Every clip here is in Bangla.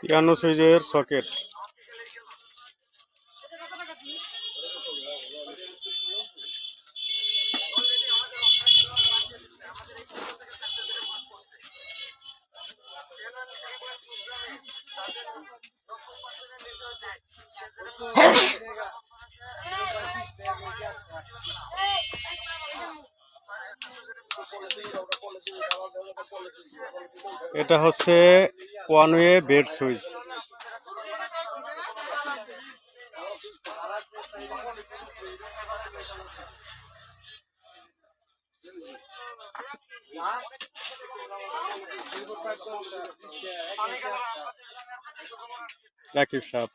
পিয়ানো সুইচের সকেট। এটা হচ্ছে one way bed switch. Rakib সাহেব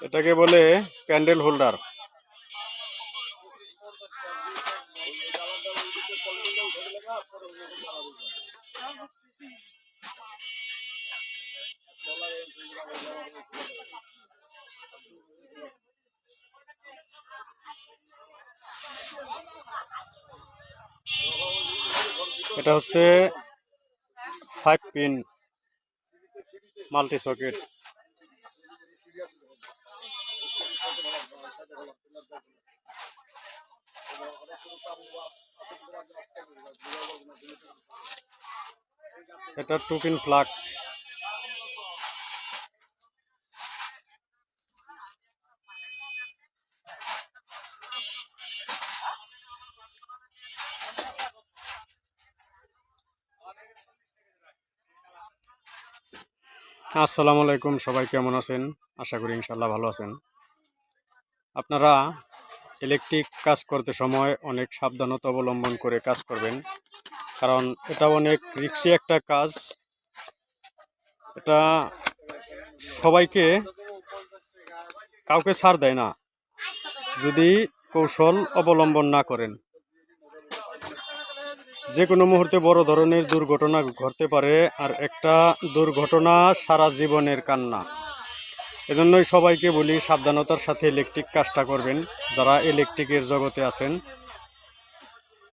এটাকে বলে ক্যান্ডেল হোল্ডার। এটা হচ্ছে 5 পিন মাল্টি সকেট। এটা 2 পিন প্লাগ। আসসালামু আলাইকুম, সবাই কেমন আছেন? আশা করি ইনশাল্লাহ ভালো আছেন। আপনারা ইলেকট্রিক কাজ করতে সময় অনেক সাবধানতা অবলম্বন করে কাজ করবেন, কারণ এটা অনেক রিস্কি একটা কাজ। এটা সবাইকে কাউকে ছাড় দেয় না যদি কৌশল অবলম্বন না করেন। যে কোনো মুহূর্তে বড় ধরনের দুর্ঘটনা ঘটতে পারে, আর একটা দুর্ঘটনা সারা জীবনের কান্না। এজন্যই সবাইকে বলি সাবধানতার সাথে ইলেকট্রিক কাজটা করবেন। যারা ইলেকট্রিকের জগতে আছেন